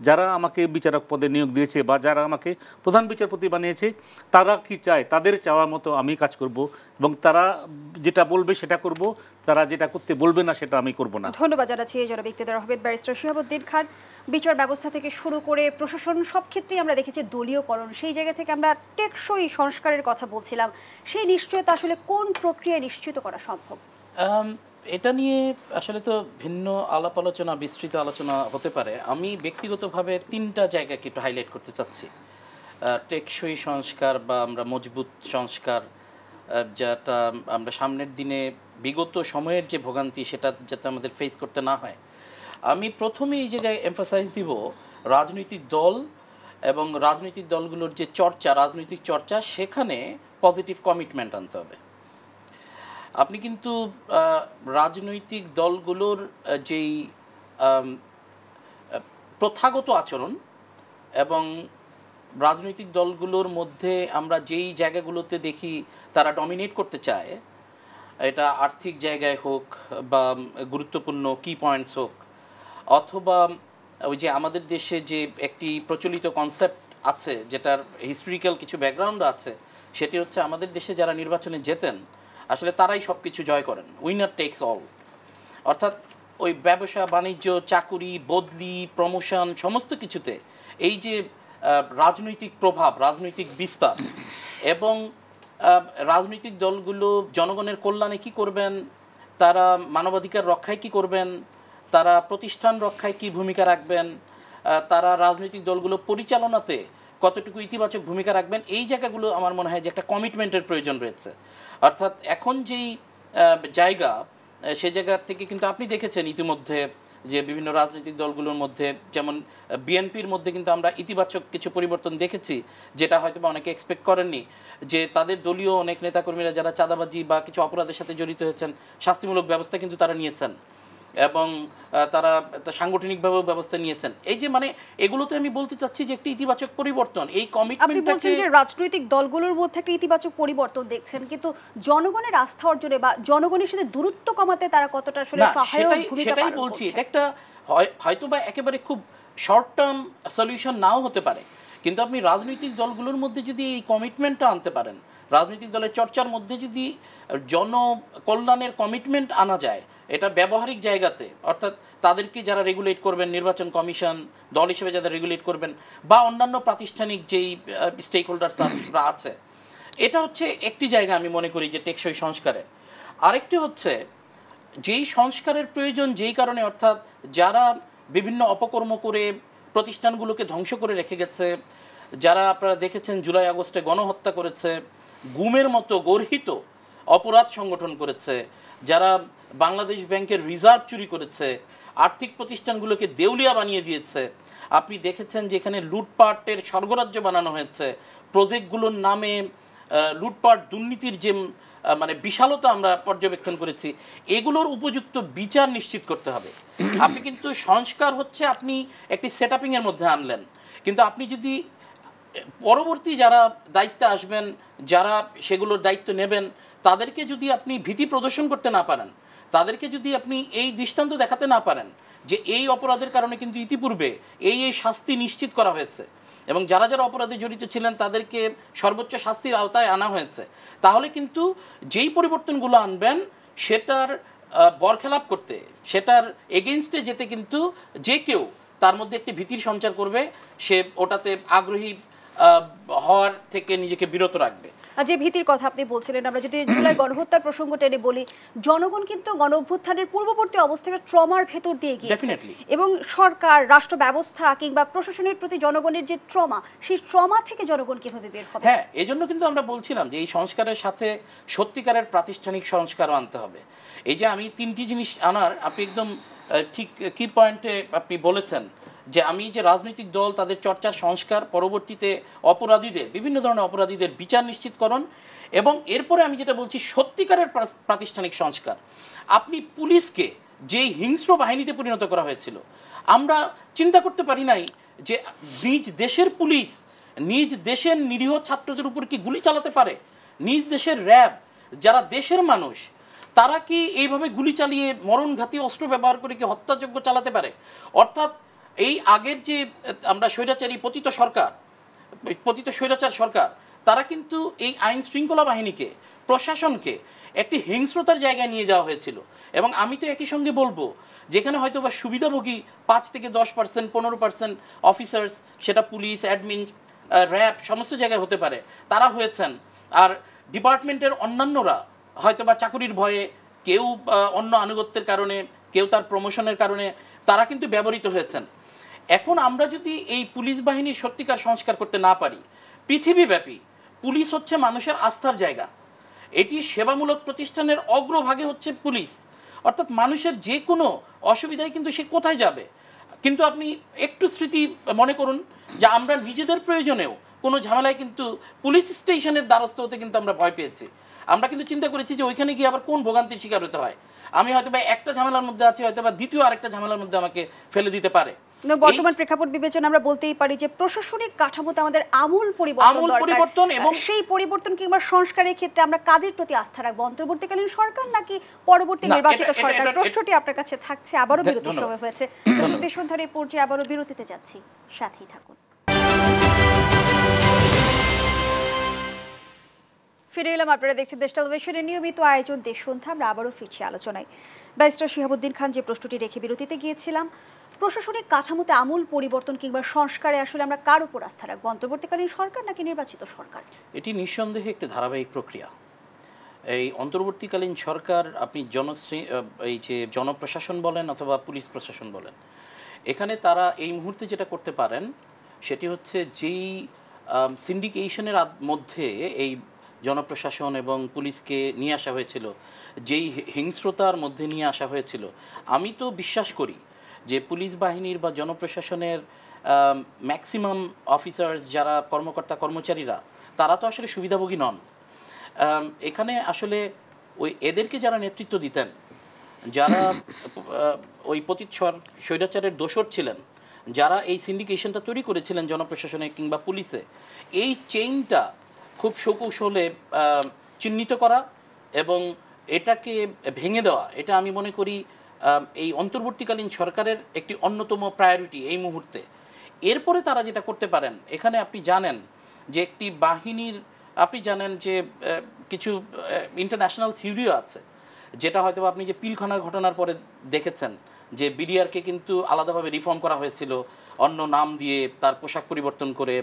যারা আমাকে বিচারক পদে নিয়োগ দিয়েছে বা যারা আমাকে প্রধান বিচারপতি বানিয়েছে তারা কি চায়, তাদের চাওয়া মতো আমি কাজ করব এবং তারা যেটা বলবে সেটা করব, তারা যেটা করতে বলবে না সেটা আমি করব না। ধন্যবাদ জানাচ্ছি জনাব ইকতেদার আহমেদ। ব্যারিস্টার শিহাবুদ্দিন খান, বিচার ব্যবস্থা থেকে শুরু করে প্রশাসন সব ক্ষেত্রেই আমরা দেখেছি দলীয়করণ, সেই জায়গা থেকে আমরা টেকসই সংস্কারের কথা বলছিলাম, সেই নিশ্চয়তা আসলে কোন প্রক্রিয়ায় নিশ্চিত করা সম্ভব? এটা নিয়ে আসলে তো ভিন্ন আলাপ আলোচনা, বিস্তৃত আলোচনা হতে পারে। আমি ব্যক্তিগতভাবে 3টা জায়গাকে একটু হাইলাইট করতে চাচ্ছি। টেকসই সংস্কার বা আমরা মজবুত সংস্কার, যেটা আমরা সামনের দিনে বিগত সময়ের যে ভোগান্তি সেটা যাতে আমাদের ফেস করতে না হয়। আমি প্রথমে এই জায়গায় এমফাসাইজ দিব রাজনৈতিক দল এবং রাজনৈতিক দলগুলোর যে রাজনৈতিক চর্চা, সেখানে পজিটিভ কমিটমেন্ট আনতে হবে। আপনি কিন্তু রাজনৈতিক দলগুলোর যেই প্রথাগত আচরণ এবং রাজনৈতিক দলগুলোর মধ্যে আমরা যেই জায়গাগুলোতে দেখি তারা ডমিনেট করতে চায়, এটা আর্থিক জায়গায় হোক বা গুরুত্বপূর্ণ কি পয়েন্টস হোক, অথবা ওই যে আমাদের দেশে যে একটি প্রচলিত কনসেপ্ট আছে যেটার হিস্টোরিক্যাল কিছু ব্যাকগ্রাউন্ড আছে, সেটি হচ্ছে আমাদের দেশে যারা নির্বাচনে জেতেন আসলে তারাই সব কিছু জয় করেন, উইনার টেকস অল। অর্থাৎ ওই ব্যবসা বাণিজ্য, চাকুরি, বদলি, প্রমোশন, সমস্ত কিছুতে এই যে রাজনৈতিক প্রভাব, রাজনৈতিক বিস্তার এবং রাজনৈতিক দলগুলো জনগণের কল্যাণে কি করবেন, তারা মানবাধিকার রক্ষায় কি করবেন, তারা প্রতিষ্ঠান রক্ষায় কি ভূমিকা রাখবেন, তারা রাজনৈতিক দলগুলো পরিচালনাতে কতটুকু ইতিবাচক ভূমিকা রাখবেন, এই জায়গাগুলো আমার মনে হয় যে একটা কমিটমেন্টের প্রয়োজন রয়েছে। অর্থাৎ এখন যেই জায়গা, সে জায়গার থেকে কিন্তু আপনি দেখেছেন ইতিমধ্যে যে বিভিন্ন রাজনৈতিক দলগুলোর মধ্যে, যেমন বিএনপির মধ্যে কিন্তু আমরা ইতিবাচক কিছু পরিবর্তন দেখেছি, যেটা হয়তো বা অনেকে এক্সপেক্ট করেননি, যে তাদের দলীয় অনেক নেতাকর্মীরা যারা চাঁদাবাজি বা কিছু অপরাধের সাথে জড়িত হয়েছেন, শাস্তিমূলক ব্যবস্থা কিন্তু তারা নিয়েছেন এবং তারা সাংগঠনিকভাবেও ব্যবস্থা নিয়েছেন। এই যে মানে এগুলোতে আমি বলতে চাচ্ছি যে একটি ইতিবাচক পরিবর্তন, এই কমিটমেন্ট। আপনি বলছেন যে রাজনৈতিক দলগুলোর মধ্যে একটা ইতিবাচক পরিবর্তন দেখছেন, কিন্তু জনগণের আস্থা অর্জনে বা জনগণের সাথে দূরত্ব কমাতে তারা কতটা আসলে সহায়ক ভূমিকা পালন করছে? সেটাই বলছি, এটা একটা হয়তো বা একেবারে খুব শর্ট টার্ম সলিউশন নাও হতে পারে, কিন্তু আপনি রাজনৈতিক দলগুলোর মধ্যে যদি এই কমিটমেন্টটা আনতে পারেন, রাজনৈতিক দলের চর্চার মধ্যে যদি জনকল্যাণের কমিটমেন্ট আনা যায়, এটা ব্যবহারিক জায়গাতে, অর্থাৎ তাদেরকে যারা রেগুলেট করবেন, নির্বাচন কমিশন দল হিসেবে যারা রেগুলেট করবেন বা অন্যান্য প্রাতিষ্ঠানিক যেই স্টেক হোল্ডারসরা আছে, এটা হচ্ছে একটি জায়গা আমি মনে করি যে টেকসই সংস্কারের। আরেকটি হচ্ছে যেই সংস্কারের প্রয়োজন যেই কারণে, অর্থাৎ যারা বিভিন্ন অপকর্ম করে প্রতিষ্ঠানগুলোকে ধ্বংস করে রেখে গেছে, যারা আপনারা দেখেছেন জুলাই আগস্টে গণহত্যা করেছে, গুমের মতো গর্হিত অপরাধ সংগঠন করেছে, যারা বাংলাদেশ ব্যাংকের রিজার্ভ চুরি করেছে, আর্থিক প্রতিষ্ঠানগুলোকে দেউলিয়া বানিয়ে দিয়েছে, আপনি দেখেছেন যে এখানে লুটপাটের স্বর্গরাজ্য বানানো হয়েছে, প্রজেক্টগুলোর নামে লুটপাট দুর্নীতির যে মানে বিশালতা আমরা পর্যবেক্ষণ করেছি, এগুলোর উপযুক্ত বিচার নিশ্চিত করতে হবে। আপনি কিন্তু সংস্কার হচ্ছে আপনি একটি সেটআপিংয়ের মধ্যে আনলেন, কিন্তু আপনি যদি পরবর্তী যারা দায়িত্বে আসবেন, যারা সেগুলোর দায়িত্ব নেবেন, তাদেরকে যদি আপনি ভীতি প্রদর্শন করতে না পারেন, তাদেরকে যদি আপনি এই দৃষ্টান্ত দেখাতে না পারেন যে এই অপরাধের কারণে কিন্তু ইতিপূর্বে এই শাস্তি নিশ্চিত করা হয়েছে এবং যারা যারা অপরাধে জড়িত ছিলেন তাদেরকে সর্বোচ্চ শাস্তির আওতায় আনা হয়েছে, তাহলে কিন্তু যেই পরিবর্তনগুলো আনবেন সেটার বরখেলাপ করতে, সেটার এগেইনস্টে যেতে কিন্তু যে কেউ তার মধ্যে একটি ভীতির সঞ্চার করবে, সে ওটাতে আগ্রহী হওয়ার থেকে নিজেকে বিরত রাখবে। আর যে ভীতির কথা আপনি বলছিলেন, আমরা যদি জুলাই গণহত্যার প্রসঙ্গ টেনে বলি, জনগণ কিন্তু গণ অভ্যুত্থানের পূর্ববর্তী অবস্থায় ট্রমার ভেতর দিয়ে গিয়েছে এবং সরকার, রাষ্ট্র ব্যবস্থা কিংবা প্রশাসনের প্রতি জনগণের যে ট্রমা, সেই ট্রমা থেকে জনগণ কিভাবে বের হবে? হ্যাঁ, এই জন্য কিন্তু আমরা বলছিলাম যে এই সংস্কারের সাথে সত্যিকারের প্রাতিষ্ঠানিক সংস্কারও আনতে হবে। এই যে আমি 3টি জিনিস আনার, আপনি একদম ঠিক কি পয়েন্টে আপনি বলেছেন যে আমি যে রাজনৈতিক দল তাদের চর্চার সংস্কার, পরবর্তীতে অপরাধীদের, বিভিন্ন ধরনের অপরাধীদের বিচার নিশ্চিতকরণ, এবং এরপরে আমি যেটা বলছি সত্যিকারের প্রাতিষ্ঠানিক সংস্কার। আপনি পুলিশকে যেই হিংস্র বাহিনীতে পরিণত করা হয়েছিল, আমরা চিন্তা করতে পারি নাই যে নিজ দেশের পুলিশ নিজ দেশের নিরীহ ছাত্রদের উপর কি গুলি চালাতে পারে। নিজ দেশের র্যাব, যারা দেশের মানুষ, তারা কি এইভাবে গুলি চালিয়ে মরণঘাতী অস্ত্র ব্যবহার করে কি হত্যাযজ্ঞ চালাতে পারে? অর্থাৎ এই আগের যে আমরা স্বৈরাচারী পতিত স্বৈরাচার সরকার, তারা কিন্তু এই আইন শৃঙ্খলা বাহিনীকে, প্রশাসনকে একটি হিংস্রতার জায়গায় নিয়ে যাওয়া হয়েছিল। এবং আমি তো একই সঙ্গে বলবো, যেখানে হয়তো বা সুবিধাভোগী 5 থেকে 10%, 15% অফিসার্স, সেটা পুলিশ, অ্যাডমিন, র্যাব, সমস্ত জায়গায় হতে পারে, তারা হয়েছেন। আর ডিপার্টমেন্টের অন্যান্যরা হয়তো বা চাকুরির ভয়ে, কেউ অন্য আনুগত্যের কারণে, কেউ তার প্রমোশনের কারণে, তারা কিন্তু ব্যবহৃত হয়েছেন। এখন আমরা যদি এই পুলিশ বাহিনীর সত্যিকার সংস্কার করতে না পারি, পৃথিবীব্যাপী পুলিশ হচ্ছে মানুষের আস্থার জায়গা, এটি সেবামূলক প্রতিষ্ঠানের অগ্রভাগে হচ্ছে পুলিশ। অর্থাৎ মানুষের যে কোনো অসুবিধায় কিন্তু সে কোথায় যাবে। কিন্তু আপনি একটু স্মৃতি মনে করুন যে আমরা নিজেদের প্রয়োজনেও কোনো ঝামেলায় কিন্তু পুলিশ স্টেশনের দ্বারস্থ হতে কিন্তু আমরা ভয় পেয়েছি। আমরা কিন্তু চিন্তা করেছি যে ওইখানে গিয়ে আবার কোন ভোগান্তির শিকার হতে হয়। আমি হয়তো বা একটা ঝামেলার মধ্যে আছি, হয়তো বা দ্বিতীয় আরেকটা ঝামেলার মধ্যে আমাকে ফেলে দিতে পারে। বর্তমান প্রেক্ষাপট বিবেচনা আমরা বলতেই পারি যে প্রশাসনিক কাঠামোতে আমাদের আমূল পরিবর্তন, এবং সেই পরিবর্তন কিংবা সংস্কারের ক্ষেত্রে আমরা কাদের প্রতি আস্থা রাখবো? অন্তর্বর্তীকালীন সরকার নাকি পরবর্তী নির্বাচিত সরকার? প্রশ্নটি আপনার কাছে থাকছে। আবারও বিরতির সময় হয়েছে। প্রস্তুতি সন্ধ্যার এই পর্যায়ে আবারও বিরতিতে যাচ্ছি, সাথেই থাকুন। ফিরে এলাম, আপনারা দেখছেন দেশ টেলিভিশনের নিয়মিত আয়োজন দেশ সন্ধ্যা। আমরা আবারও ফিরছি আলোচনায়। ব্যারিস্টার শিহাবুদ্দিন খান যে প্রশ্নটি রেখে বিরতিতে গিয়েছিলাম, প্রশাসনিক কাঠামোতে আমূল পরিবর্তন কিংবা সংস্কারে আসলে আমরা কার উপর আস্থা রাখবো? অন্তর্বর্তীকালীন সরকার নাকি নির্বাচিত সরকার? এটি নিঃসন্দেহে একটি ধারাবাহিক প্রক্রিয়া। এই অন্তর্বর্তীকালীন সরকার, আপনি এই যে জনপ্রশাসন বলেন অথবা পুলিশ প্রশাসন বলেন, এখানে তারা এই মুহূর্তে যেটা করতে পারেন সেটি হচ্ছে যেই সিন্ডিকেশনের মধ্যে এই জনপ্রশাসন এবং পুলিশকে নিয়ে আসা হয়েছিল, যেই হিংস্রতার মধ্যে নিয়ে আসা হয়েছিল, আমি তো বিশ্বাস করি যে পুলিশ বাহিনীর বা জনপ্রশাসনের ম্যাক্সিমাম অফিসার্স, যারা কর্মকর্তা কর্মচারীরা, তারা তো আসলে সুবিধাভোগী নন। এখানে আসলে এদেরকে যারা নেতৃত্ব দিতেন, যারা ওই পতিত স্বৈরাচারের দোসর ছিলেন, যারা এই সিন্ডিকেশনটা তৈরি করেছিলেন জনপ্রশাসনে কিংবা পুলিশে, এই চেইনটা খুব সুকৌশলে চিহ্নিত করা এবং এটাকে ভেঙে দেওয়া, এটা আমি মনে করি এই অন্তর্বর্তীকালীন সরকারের একটি অন্যতম প্রায়োরিটি এই মুহূর্তে। এরপরে তারা যেটা করতে পারেন, এখানে আপনি জানেন যে একটি বাহিনীর, আপনি জানেন যে কিছু ইন্টারন্যাশনাল থিওরিও আছে, যেটা হয়তো আপনি যে পিলখানার ঘটনার পরে দেখেছেন যে বিডিআরকে কিন্তু আলাদাভাবে রিফর্ম করা হয়েছিল, অন্য নাম দিয়ে, তার পোশাক পরিবর্তন করে,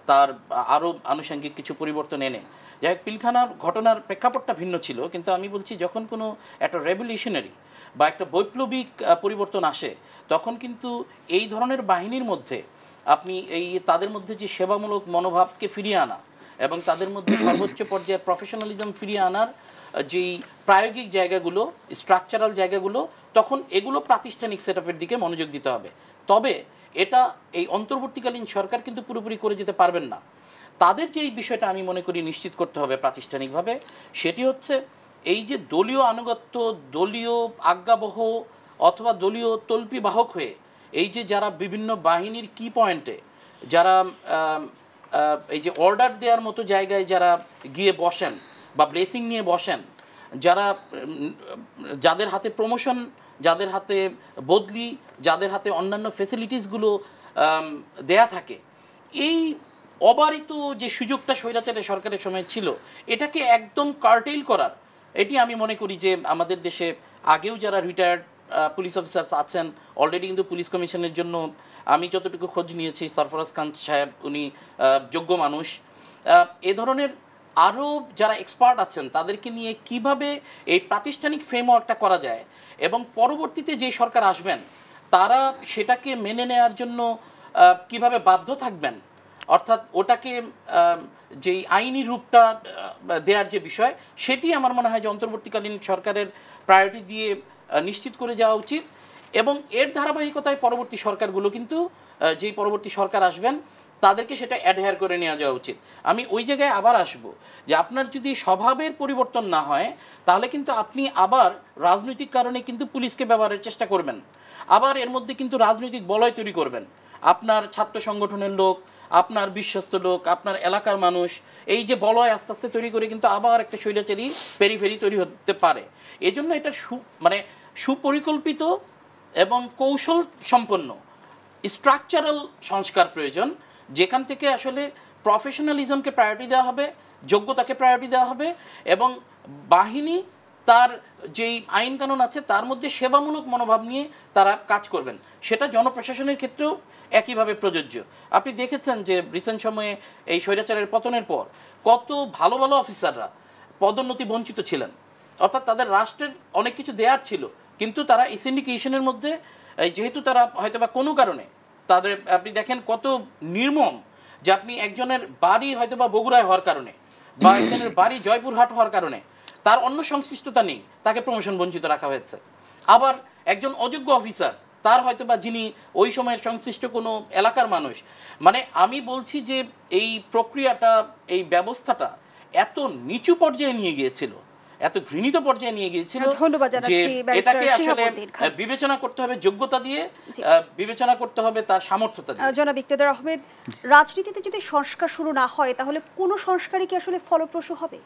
তার আরও আনুষঙ্গিক কিছু পরিবর্তন এনে। যাই হোক, পিলখানার ঘটনার প্রেক্ষাপটটা ভিন্ন ছিল, কিন্তু আমি বলছি যখন কোনো একটা রেভলিউশনারি বা একটা বৈপ্লবিক পরিবর্তন আসে, তখন কিন্তু এই ধরনের বাহিনীর মধ্যে আপনি তাদের মধ্যে যে সেবামূলক মনোভাবকে ফিরিয়ে আনা এবং তাদের মধ্যে সর্বোচ্চ পর্যায়ের প্রফেশনালিজম ফিরিয়ে আনার যেই প্রায়োগিক জায়গাগুলো, স্ট্রাকচারাল জায়গাগুলো, তখন এগুলো প্রাতিষ্ঠানিক সেটআপের দিকে মনোযোগ দিতে হবে। তবে এটা এই অন্তর্বর্তীকালীন সরকার কিন্তু পুরোপুরি করে যেতে পারবেন না। তাদের যে এই বিষয়টা আমি মনে করি নিশ্চিত করতে হবে প্রাতিষ্ঠানিকভাবে, সেটি হচ্ছে এই যে দলীয় আনুগত্য, দলীয় আজ্ঞাবহ অথবা দলীয় তল্পি বাহক হয়ে এই যে যারা বিভিন্ন বাহিনীর কি পয়েন্টে যারা এই যে অর্ডার দেওয়ার মতো জায়গায় যারা গিয়ে বসেন বা ব্লেসিং নিয়ে বসেন, যারা যাদের হাতে প্রমোশন, যাদের হাতে বদলি, যাদের হাতে অন্যান্য ফেসিলিটিসগুলো দেয়া থাকে, এই অবারিত যে সুযোগটা স্বৈরাচারের সরকারের সময় ছিল, এটাকে একদম কার্টেইল করার, এটি আমি মনে করি যে আমাদের দেশে আগেও যারা রিটায়ার্ড পুলিশ অফিসার্স আছেন, অলরেডি কিন্তু পুলিশ কমিশনের জন্য আমি যতটুকু খোঁজ নিয়েছি সরফরাজ খান সাহেব উনি যোগ্য মানুষ। এ ধরনের আরও যারা এক্সপার্ট আছেন তাদেরকে নিয়ে কিভাবে এই প্রাতিষ্ঠানিক ফ্রেমওয়ার্কটা করা যায় এবং পরবর্তীতে যে সরকার আসবেন তারা সেটাকে মেনে নেওয়ার জন্য কিভাবে বাধ্য থাকবেন, অর্থাৎ ওটাকে যেই আইনি রূপটা দেওয়ার যে বিষয় সেটি আমার মনে হয় যে অন্তর্বর্তীকালীন সরকারের প্রায়োরিটি দিয়ে নিশ্চিত করে যাওয়া উচিত। এবং এর ধারাবাহিকতায় পরবর্তী সরকারগুলো কিন্তু যেই পরবর্তী সরকার আসবেন তাদেরকে সেটা অ্যাডহেয়ার করে নেওয়া যাওয়া উচিত। আমি ওই জায়গায় আবার আসব যে আপনার যদি স্বভাবের পরিবর্তন না হয় তাহলে কিন্তু আপনি আবার রাজনৈতিক কারণে কিন্তু পুলিশকে ব্যবহারের চেষ্টা করবেন, আবার এর মধ্যে কিন্তু রাজনৈতিক বলয় তৈরি করবেন। আপনার ছাত্র সংগঠনের লোক, আপনার বিশ্বস্ত লোক, আপনার এলাকার মানুষ, এই যে বলয় আস্তে আস্তে তৈরি করে কিন্তু আবার একটা স্বৈরাচারী পেরিফেরি তৈরি হতে পারে। এই জন্য এটা সুপরিকল্পিত এবং কৌশল সম্পন্ন স্ট্রাকচারাল সংস্কার প্রয়োজন, যেখান থেকে আসলে প্রফেশনালিজমকে প্রায়োরিটি দেওয়া হবে, যোগ্যতাকে প্রায়োরিটি দেওয়া হবে এবং বাহিনী তার যেই আইন কানুন আছে তার মধ্যে সেবামূলক মনোভাব নিয়ে তারা কাজ করবেন। সেটা জনপ্রশাসনের ক্ষেত্রেও একইভাবে প্রযোজ্য। আপনি দেখেছেন যে রিসেন্ট সময়ে এই স্বৈরাচারের পতনের পর কত ভালো ভালো অফিসাররা পদোন্নতি বঞ্চিত ছিলেন, অর্থাৎ তাদের রাষ্ট্রের অনেক কিছু দেওয়ার ছিল কিন্তু তারা এই সিন্ডিকেশনের মধ্যে যেহেতু তারা হয়তোবা কোনো কারণে তাদের, আপনি দেখেন কত নির্মম যে আপনি একজনের বাড়ি হয়তোবা বগুড়ায় হওয়ার কারণে বা একজনের বাড়ি জয়পুরহাট হওয়ার কারণে তার অন্য সংশ্লিষ্টতা নেই, তাকে প্রমোশন বঞ্চিত রাখা হয়েছে। আবার একজন অযোগ্য অফিসার, তার হয়তোবা যিনি ওই সময়ের সংশ্লিষ্ট কোনো এলাকার মানুষ, মানে আমি বলছি যে এই প্রক্রিয়াটা, এই ব্যবস্থাটা এত নিচু পর্যায়ে নিয়ে গিয়েছিল, এত ঘৃণিত পর্যায়ে নিয়ে গিয়েছিল যে এটাকে আসলে বিবেচনা করতে হবে যোগ্যতা দিয়ে, বিবেচনা করতে হবে তার সামর্থ্যতা দিয়ে। জনাব ইকতেদার আহমেদ, রাজনীতিতে যদি সংস্কার শুরু না হয় তাহলে কোনো সংস্কারই কি আসলে ফলপ্রসূ হবে?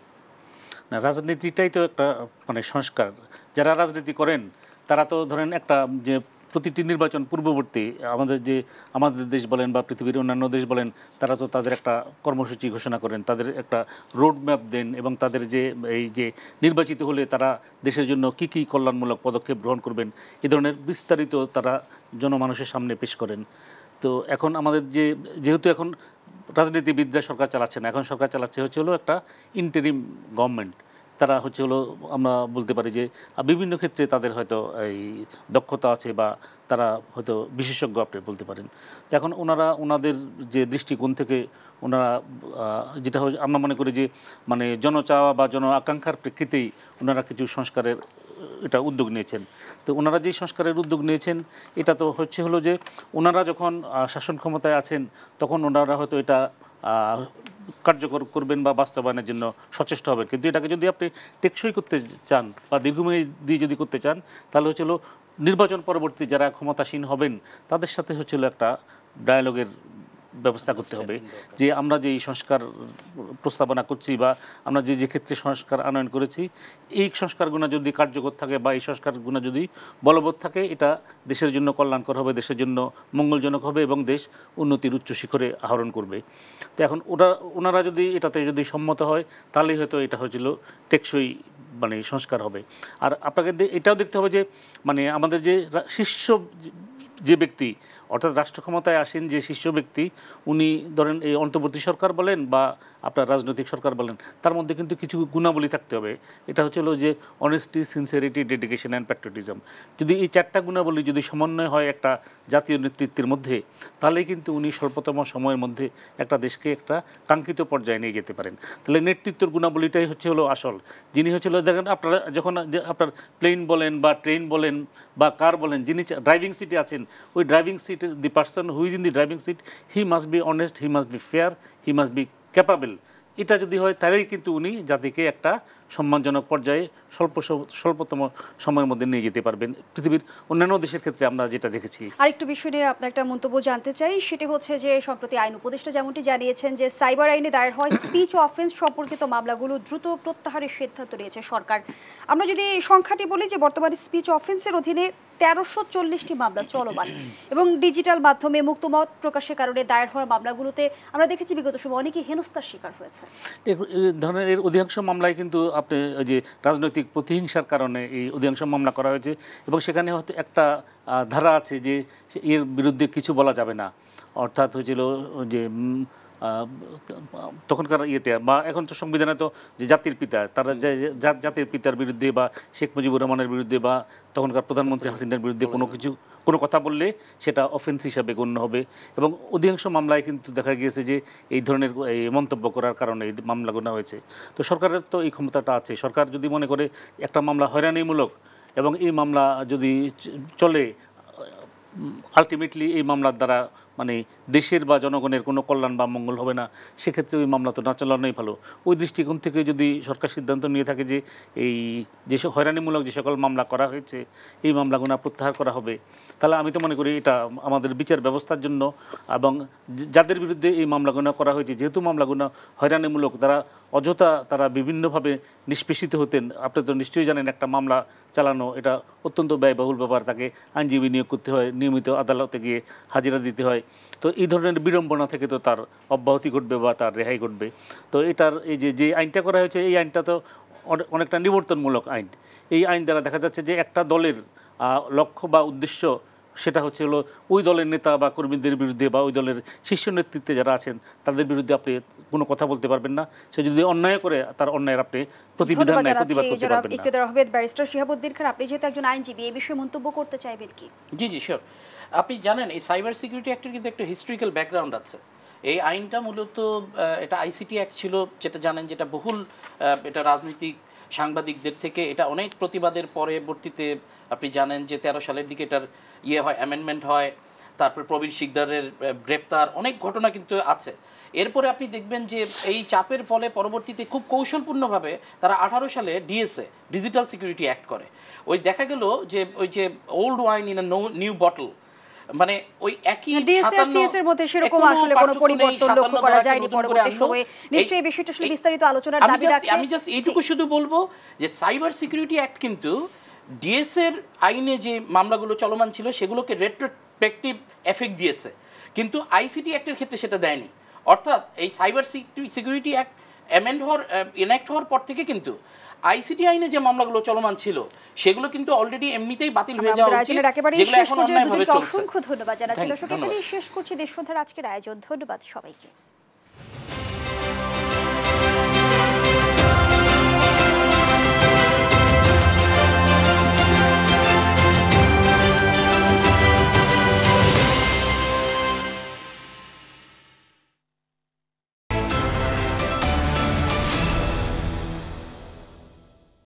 না, রাজনীতিটাই তো একটা মানে সংস্কার। যারা রাজনীতি করেন তারা তো ধরেন একটা যে প্রতিটি নির্বাচন পূর্ববর্তী আমাদের দেশ বলেন বা পৃথিবীর অন্যান্য দেশ বলেন, তারা তো তাদের একটা কর্মসূচি ঘোষণা করেন, তাদের একটা রোড ম্যাপ দেন এবং তাদের যে এই যে নির্বাচিত হলে তারা দেশের জন্য কি কি কল্যাণমূলক পদক্ষেপ গ্রহণ করবেন এই ধরনের বিস্তারিত তারা জনমানুষের সামনে পেশ করেন। তো এখন আমাদের যেহেতু এখন রাজনীতিবিদরা সরকার চালাচ্ছে না, এখন সরকার চালাচ্ছে হলো একটা ইন্টারিম গভর্নমেন্ট। তারা হলো আমরা বলতে পারি যে বিভিন্ন ক্ষেত্রে তাদের হয়তো এই দক্ষতা আছে বা তারা হয়তো বিশেষজ্ঞ আপনি বলতে পারেন। তো এখন ওনাদের যে দৃষ্টিকোণ থেকে ওনারা যেটা আমরা মনে করি যে মানে জনচাওয়া বা জন আকাঙ্ক্ষার প্রেক্ষিতেই ওনারা কিছু সংস্কারের এটা উদ্যোগ নিয়েছেন। তো ওনারা যে সংস্কারের উদ্যোগ নিয়েছেন এটা তো হলো যে ওনারা যখন শাসন ক্ষমতায় আছেন তখন ওনারা হয়তো এটা কার্যকর করবেন বা বাস্তবায়নের জন্য সচেষ্ট হবেন, কিন্তু এটাকে যদি আপনি টেকসই করতে চান বা দীর্ঘমেয়াদী যদি করতে চান তাহলে হলো নির্বাচন পরবর্তী যারা ক্ষমতাসীন হবেন তাদের সাথে হলো একটা ডায়ালগের ব্যবস্থা করতে হবে যে আমরা যে এই সংস্কার প্রস্তাবনা করছি বা আমরা যে ক্ষেত্রে সংস্কার আনয়ন করেছি এই সংস্কারগুলো যদি কার্যকর থাকে বা এই সংস্কারগুলো যদি বলবৎ থাকে এটা দেশের জন্য কল্যাণকর হবে, দেশের জন্য মঙ্গলজনক হবে এবং দেশ উন্নতির উচ্চ শিখরে আহরণ করবে। তো এখন ওনারা যদি এটাতে যদি সম্মত হয় তাহলেই হয়তো এটা হয়েছিল টেকসই মানে সংস্কার হবে। আর আপনাকে এটাও দেখতে হবে যে মানে আমাদের যে শীর্ষ যে ব্যক্তি অর্থাৎ রাষ্ট্র ক্ষমতায় আসেন যে শীর্ষ ব্যক্তি উনি ধরেন এই অন্তর্বর্তী সরকার বলেন বা আপনার রাজনৈতিক সরকার বলেন তার মধ্যে কিন্তু কিছু গুণাবলী থাকতে হবে। এটা হলো যে honesty, sincerity, dedication and patriotism. যদি এই চারটা গুণাবলী যদি সমন্বয় হয় একটা জাতীয় নেতৃত্বের মধ্যে তাহলেই কিন্তু উনি স্বল্পতম সময়ের মধ্যে একটা দেশকে একটা কাঙ্ক্ষিত পর্যায়ে নিয়ে যেতে পারেন। তাহলে নেতৃত্বের গুণাবলীটাই হলো আসল। যিনি দেখেন আপনারা যখন আপনার প্লেন বলেন বা ট্রেন বলেন বা কার বলেন, যিনি ড্রাইভিং সিটে আছেন ওই driving seat the person who is in the driving seat, he must be honest, he must be fair, he must be capable. এটা যদি হয় তাহলেই কিন্তু উনি জাতিকে একটা সম্মানজনক পর্যায়ে স্বল্পতম সময়ের মধ্যে নিয়ে যেতে পারবেন পৃথিবীর অন্যান্য দেশের ক্ষেত্রে আমরা যেটা দেখেছি। আরেকটু বিষয় নিয়ে আপনার একটা মন্তব্য জানতে চাই, সেটি হচ্ছে যে সম্প্রতি আইন উপদেষ্টা যেমনটি জানিয়েছেন যে সাইবার আইনে দায়ের হয় স্পিচ অফেন্স সম্পর্কিত মামলাগুলো দ্রুত প্রত্যাহারের সিদ্ধান্ত নিয়েছে সরকার। আমরা যদি সংখ্যাটি বলি যে বর্তমানে স্পিচ অফেন্সের অধীনে 1340টি মামলা চলমান এবং ডিজিটাল মাধ্যমে মুক্তমত প্রকাশের কারণে দায়ের হওয়া মামলাগুলোতে আমরা দেখেছি বিগত সময় অনেকেই হেনস্থার শিকার হয়েছে। ধরনের এর অধিকাংশ মামলায় কিন্তু আপনি ওই যে রাজনৈতিক প্রতিহিংসার কারণে এই অধিকাংশ মামলা করা হয়েছে এবং সেখানে হয়তো একটা ধারা আছে যে এর বিরুদ্ধে কিছু বলা যাবে না, অর্থাৎ হয়েছিল যে তখনকার ইয়েতে বা এখন তো সংবিধানে তো যে জাতির পিতা তারা জাতির পিতার বিরুদ্ধে বা শেখ মুজিবুর রহমানের বিরুদ্ধে বা তখনকার প্রধানমন্ত্রী হাসিনার বিরুদ্ধে কোনো কথা বললে সেটা অফেন্স হিসাবে গণ্য হবে। এবং অধিকাংশ মামলায় কিন্তু দেখা গিয়েছে যে এই ধরনের এই মন্তব্য করার কারণে এই মামলা গোনা হয়েছে। তো সরকারের তো এই ক্ষমতাটা আছে, সরকার যদি মনে করে একটা মামলা হয়রানিমূলক এবং এই মামলা যদি চলে আলটিমেটলি এই মামলার দ্বারা মানে দেশের বা জনগণের কোনো কল্যাণ বা মঙ্গল হবে না, সেক্ষেত্রে ওই মামলা তো না চালানোই ভালো। ওই দৃষ্টিকোণ থেকে যদি সরকার সিদ্ধান্ত নিয়ে থাকে যে এই যে হয়রানিমূলক যে সকল মামলা করা হয়েছে এই মামলাগুলো প্রত্যাহার করা হবে, তাহলে আমি তো মনে করি এটা আমাদের বিচার ব্যবস্থার জন্য এবং যাদের বিরুদ্ধে এই মামলাগুলো করা হয়েছে, যেহেতু মামলাগুলো হয়রানিমূলক, অযথা তারা বিভিন্নভাবে নিষ্পেষিত হতেন। আপনি তো নিশ্চয়ই জানেন একটা মামলা চালানো এটা অত্যন্ত ব্যয়বহুল ব্যাপার, তাকে আইনজীবী নিয়োগ করতে হয়, নিয়মিত আদালতে গিয়ে হাজিরা দিতে হয়। তো এই ধরনের বিড়ম্বনা থেকে তো তার অব্যাহতি ঘটবে বা তার রেহাই ঘটবে। তো এটার এই যে আইনটা করা হয়েছে এই আইনটা তো অনেকটা নিবর্তনমূলক আইন। এই আইন দ্বারা দেখা যাচ্ছে যে একটা দলের লক্ষ্য বা উদ্দেশ্য সেটা হচ্ছে হলো ওই দলের নেতা বা কর্মীদের বিরুদ্ধে বা ওই দলের শীর্ষ নেতৃত্বে যারা আছেন তাদের বিরুদ্ধে আপনি কোনো কথা বলতে পারবেন না। সে যদি অন্যায় করে তার অন্যায়ের আপনি প্রতিবাদ করতে পারবেন না। ইকতেদার আহমেদ, ব্যারিস্টার শিহাবুদ্দিন খান, আপনি যেহেতু একজন আইনজীবী এই বিষয়ে মন্তব্য করতে চাইবেন কি? জি শিওর। আপনি জানেন এই সাইবার সিকিউরিটি অ্যাক্টের কিন্তু একটা হিস্ট্রিক্যাল ব্যাকগ্রাউন্ড আছে। এই আইনটা মূলত এটা আইসিটি অ্যাক্ট ছিল, যেটা জানেন যেটা বহুল এটা রাজনৈতিক সাংবাদিকদের থেকে এটা অনেক প্রতিবাদের পরবর্তীতে আপনি জানেন যে 13 সালের দিকে এটার হয়, অ্যামেন্ডমেন্ট হয়, তারপর প্রবীর শিকদারের গ্রেপ্তার, অনেক ঘটনা কিন্তু আছে। এরপরে আপনি দেখবেন যে এই চাপের ফলে পরবর্তীতে খুব কৌশলপূর্ণভাবে তারা 18 সালে ডিএসএ ডিজিটাল সিকিউরিটি অ্যাক্ট করে। ওই দেখা গেল যে ওই যে old wine in a new bottle, মানে ওই একই ডিএসএস এর মধ্যে সেরকম আসলে কোনো পরিবর্তন লক্ষ্য করা যায়নি পরবর্তী সময়ে। নিশ্চয়ই এই বিষয়টা আসলে বিস্তারিত আলোচনার দাবি রাখে। আমি জাস্ট এইটুকু শুধু বলবো যে সাইবার সিকিউরিটি অ্যাক্ট কিন্তু ডিএসএর আইনে যে মামলাগুলো চলমান ছিল সেগুলোকে রেট্রোস্পেক্টিভ এফেক্ট দিয়েছে, কিন্তু আইসিটি অ্যাক্টের ক্ষেত্রে সেটা দেয়নি। অর্থাৎ এই সাইবার সিকিউরিটি অ্যাক্ট এনাক্ট হওয়ার পর থেকে কিন্তু আইসিটি আইনে যে মামলাগুলো চলমান ছিল সেগুলো কিন্তু অলরেডি এমনিতেই বাতিল হয়ে যাওয়া উচিত, যেগুলো এখন অন্যায়ভাবে চলছে। অসংখ্য ধন্যবাদ জানাচ্ছি। দর্শক, এখানেই শেষ করছি দেশবন্ধুর আজকের আয়োজন। ধন্যবাদ সবাইকে।